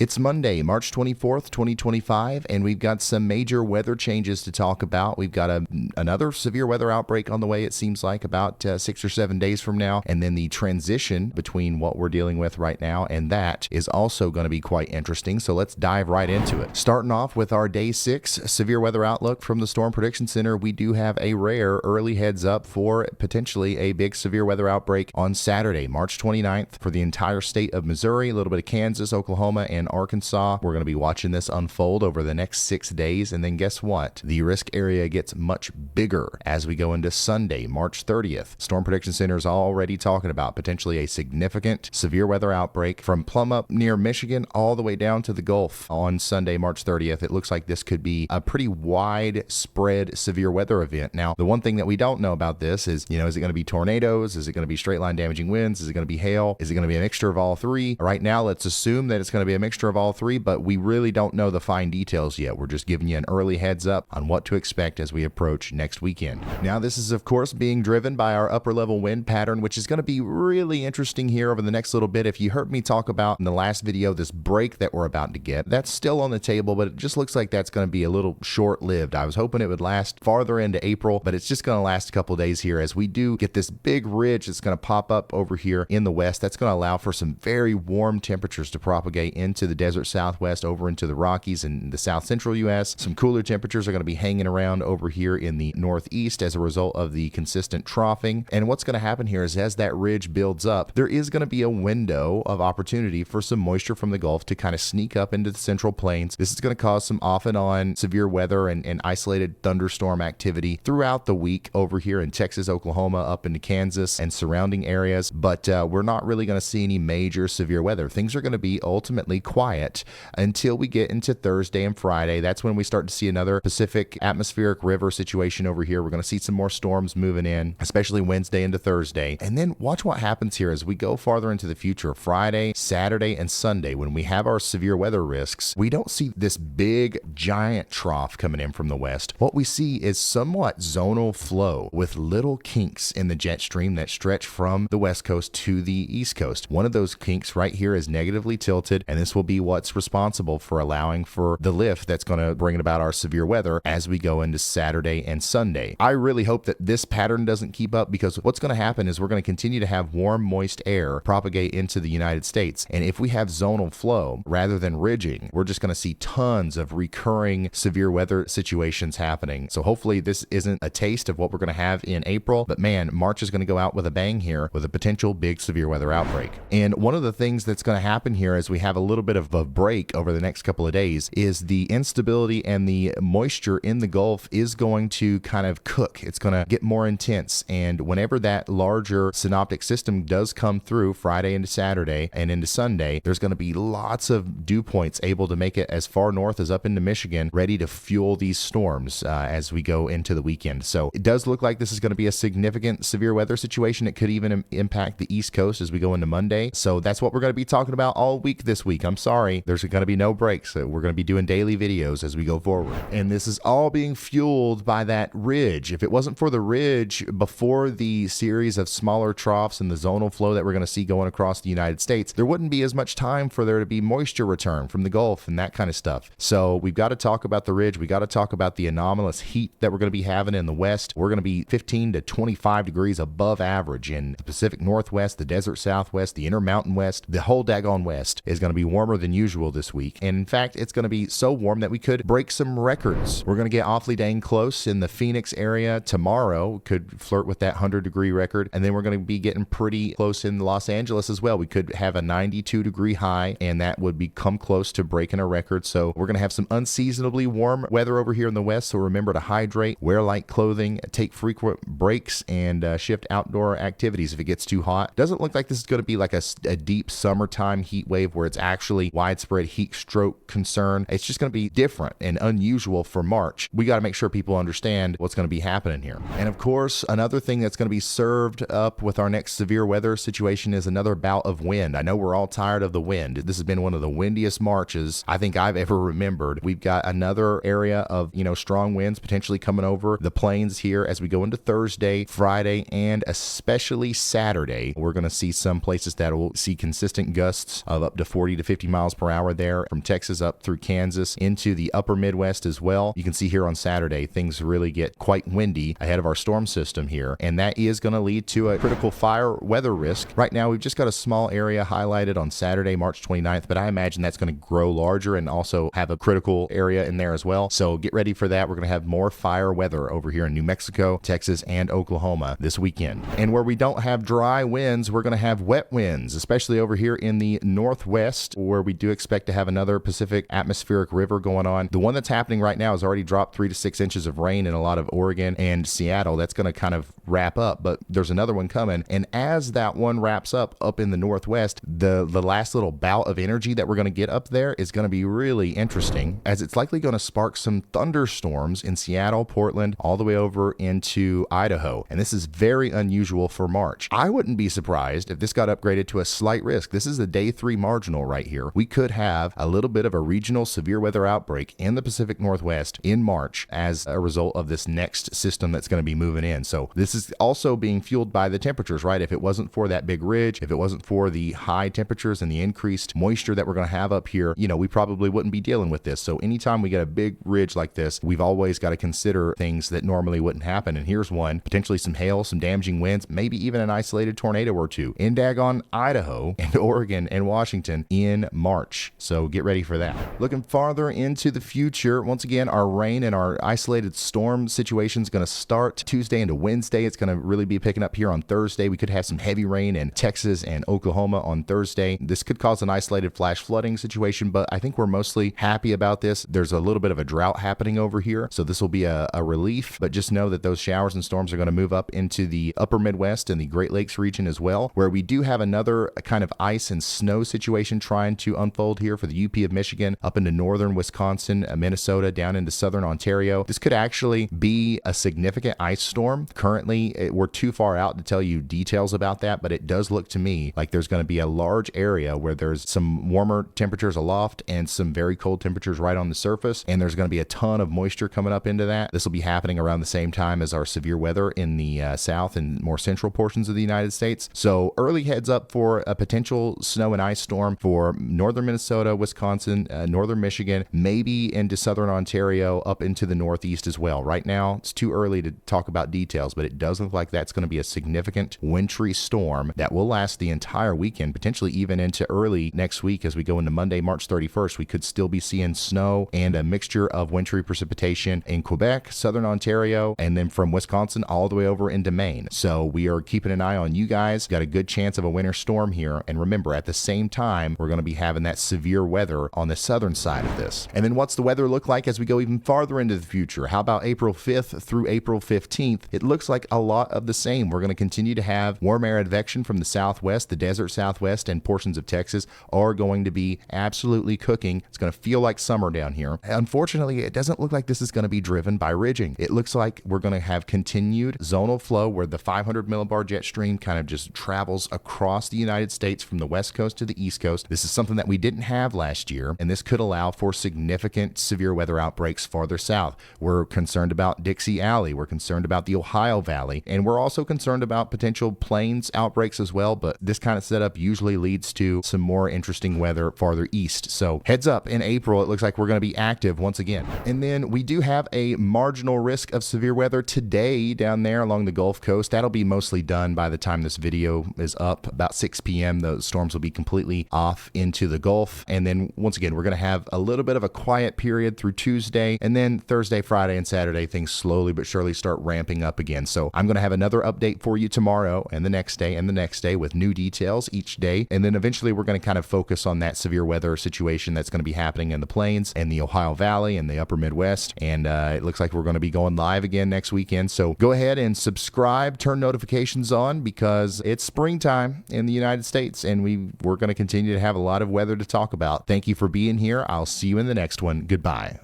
It's Monday, March 24th, 2025, and we've got some major weather changes to talk about. We've got another severe weather outbreak on the way, it seems like, about 6 or 7 days from now. And then the transition between what we're dealing with right now and that is also going to be quite interesting. So let's dive right into it. Starting off with our day 6 severe weather outlook from the Storm Prediction Center, we do have a rare early heads up for potentially a big severe weather outbreak on Saturday, March 29th, for the entire state of Missouri, a little bit of Kansas, Oklahoma, and Arkansas. We're going to be watching this unfold over the next 6 days. And then guess what? The risk area gets much bigger as we go into Sunday, March 30th. Storm Prediction Center is already talking about potentially a significant severe weather outbreak from plumb up near Michigan all the way down to the Gulf on Sunday, March 30th. It looks like this could be a pretty widespread severe weather event. Now, the one thing that we don't know about this is, is it going to be tornadoes? Is it going to be straight line damaging winds? Is it going to be hail? Is it going to be a mixture of all three? Right now, let's assume that it's going to be a mixture of all three, but we really don't know the fine details yet. We're just giving you an early heads up on what to expect as we approach next weekend. Now, this is, of course, being driven by our upper level wind pattern, which is going to be really interesting here over the next little bit. If you heard me talk about in the last video, this break that we're about to get, that's still on the table, but it just looks like that's going to be a little short-lived. I was hoping it would last farther into April, but it's just going to last a couple days here as we do get this big ridge that's going to pop up over here in the west. That's going to allow for some very warm temperatures to propagate into the desert southwest, over into the Rockies and the south central U.S. Some cooler temperatures are going to be hanging around over here in the northeast as a result of the consistent troughing. And what's going to happen here is as that ridge builds up, there is going to be a window of opportunity for some moisture from the Gulf to kind of sneak up into the central plains. This is going to cause some off and on severe weather and isolated thunderstorm activity throughout the week over here in Texas, Oklahoma, up into Kansas and surrounding areas. But we're not really going to see any major severe weather. Things are going to be ultimately quiet until we get into Thursday and Friday. That's when we start to see another Pacific atmospheric river situation over here. We're going to see some more storms moving in, especially Wednesday into Thursday. And then watch what happens here as we go farther into the future. Friday, Saturday, and Sunday, when we have our severe weather risks, we don't see this big giant trough coming in from the west. What we see is somewhat zonal flow with little kinks in the jet stream that stretch from the west coast to the east coast. One of those kinks right here is negatively tilted, and this will be what's responsible for allowing for the lift that's going to bring about our severe weather as we go into Saturday and Sunday. I really hope that this pattern doesn't keep up, because what's going to happen is we're going to continue to have warm, moist air propagate into the United States. And if we have zonal flow rather than ridging, we're just going to see tons of recurring severe weather situations happening. So hopefully this isn't a taste of what we're going to have in April, but man, March is going to go out with a bang here with a potential big severe weather outbreak. And one of the things that's going to happen here as we have a little bit of a break over the next couple of days is the instability and the moisture in the Gulf is going to kind of cook. It's going to get more intense. And whenever that larger synoptic system does come through Friday into Saturday and into Sunday, there's going to be lots of dew points able to make it as far north as up into Michigan, ready to fuel these storms as we go into the weekend. So it does look like this is going to be a significant severe weather situation. It could even impact the East Coast as we go into Monday. So that's what we're going to be talking about all week this week. I'm sorry, there's going to be no breaks. We're going to be doing daily videos as we go forward. And this is all being fueled by that ridge. If it wasn't for the ridge before the series of smaller troughs and the zonal flow that we're going to see going across the United States, there wouldn't be as much time for there to be moisture return from the Gulf and that kind of stuff. So we've got to talk about the ridge. We got to talk about the anomalous heat that we're going to be having in the west. We're going to be 15 to 25 degrees above average in the Pacific Northwest, the desert Southwest, the Intermountain West. The whole daggone west is going to be warmer than usual this week. And in fact, it's going to be so warm that we could break some records. We're going to get awfully dang close in the Phoenix area tomorrow. Could flirt with that 100-degree record. And then we're going to be getting pretty close in Los Angeles as well. We could have a 92-degree high, and that would become close to breaking a record. So we're going to have some unseasonably warm weather over here in the west. So remember to hydrate, wear light clothing, take frequent breaks, and shift outdoor activities if it gets too hot. Doesn't look like this is going to be like a deep summertime heat wave where it's actually widespread heat stroke concern. It's just going to be different and unusual for March. We got to make sure people understand what's going to be happening here. And of course, another thing that's going to be served up with our next severe weather situation is another bout of wind. I know we're all tired of the wind. This has been one of the windiest Marches I think I've ever remembered. We've got another area of, strong winds potentially coming over the plains here as we go into Thursday, Friday, and especially Saturday. We're going to see some places that will see consistent gusts of up to 40 to 50 miles per hour there from Texas up through Kansas into the upper Midwest as well. You can see here on Saturday, things really get quite windy ahead of our storm system here, and that is going to lead to a critical fire weather risk. Right now, we've just got a small area highlighted on Saturday, March 29th, but I imagine that's going to grow larger and also have a critical area in there as well. So get ready for that. We're going to have more fire weather over here in New Mexico, Texas, and Oklahoma this weekend. And where we don't have dry winds, we're going to have wet winds, especially over here in the northwest, where we do expect to have another Pacific atmospheric river going on. The one that's happening right now has already dropped 3 to 6 inches of rain in a lot of Oregon and Seattle. That's going to kind of wrap up, but there's another one coming. And as that one wraps up in the northwest, the last little bout of energy that we're going to get up there is going to be really interesting, as it's likely going to spark some thunderstorms in Seattle, Portland, all the way over into Idaho. And this is very unusual for March. I wouldn't be surprised if this got upgraded to a slight risk. This is the day 3 marginal right here. We could have a little bit of a regional severe weather outbreak in the Pacific Northwest in March as a result of this next system that's going to be moving in. So this is also being fueled by the temperatures, right? If it wasn't for that big ridge, if it wasn't for the high temperatures and the increased moisture that we're going to have up here, we probably wouldn't be dealing with this. So anytime we get a big ridge like this, we've always got to consider things that normally wouldn't happen. And here's one: potentially some hail, some damaging winds, maybe even an isolated tornado or two in daggone Idaho and Oregon and Washington in March. So get ready for that. Looking farther into the future, once again, our rain and our isolated storm situation is going to start Tuesday into Wednesday. It's going to really be picking up here on Thursday. We could have some heavy rain in Texas and Oklahoma on Thursday. This could cause an isolated flash flooding situation, but I think we're mostly happy about this. There's a little bit of a drought happening over here, so this will be a relief, but just know that those showers and storms are going to move up into the upper Midwest and the Great Lakes region as well, where we do have another kind of ice and snow situation trying to unfold here for the UP of Michigan, up into northern Wisconsin, Minnesota, down into southern Ontario. This could actually be a significant ice storm. Currently, we're too far out to tell you details about that, but it does look to me like there's going to be a large area where there's some warmer temperatures aloft and some very cold temperatures right on the surface, and there's going to be a ton of moisture coming up into that. This will be happening around the same time as our severe weather in the south and more central portions of the United States. So early heads up for a potential snow and ice storm for northern Minnesota, Wisconsin, northern Michigan, maybe into southern Ontario, up into the northeast as well. Right now, it's too early to talk about details, but it does look like that's going to be a significant wintry storm that will last the entire weekend, potentially even into early next week. As we go into Monday, March 31st, we could still be seeing snow and a mixture of wintry precipitation in Quebec, southern Ontario, and then from Wisconsin all the way over into Maine. So we are keeping an eye on you guys. Got a good chance of a winter storm here. And remember, at the same time, we're going to be having that severe weather on the southern side of this. And then what's the weather look like as we go even farther into the future? How about April 5th through April 15th? It looks like a lot of the same. We're going to continue to have warm air advection from the southwest, the desert southwest, and portions of Texas are going to be absolutely cooking. It's going to feel like summer down here. Unfortunately, it doesn't look like this is going to be driven by ridging. It looks like we're going to have continued zonal flow where the 500 millibar jet stream kind of just travels across the United States from the west coast to the east coast. This is something that we didn't have last year, and this could allow for significant severe weather outbreaks farther south. We're concerned about Dixie Alley. We're concerned about the Ohio Valley, and we're also concerned about potential plains outbreaks as well, but this kind of setup usually leads to some more interesting weather farther east. So heads up, in April, it looks like we're going to be active once again. And then we do have a marginal risk of severe weather today down there along the Gulf Coast. That'll be mostly done by the time this video is up. About 6 p.m., those storms will be completely off into the Gulf. And then once again, we're going to have a little bit of a quiet period through Tuesday, and then Thursday, Friday, and Saturday, things slowly but surely start ramping up again. So I'm going to have another update for you tomorrow and the next day and the next day with new details each day. And then eventually we're going to kind of focus on that severe weather situation that's going to be happening in the plains and the Ohio Valley and the upper Midwest. And it looks like we're going to be going live again next weekend. So go ahead and subscribe, turn notifications on, because it's springtime in the United States, and we're going to continue to have a lot of weather to talk about. Thank you for being here. I'll see you in the next one. Goodbye.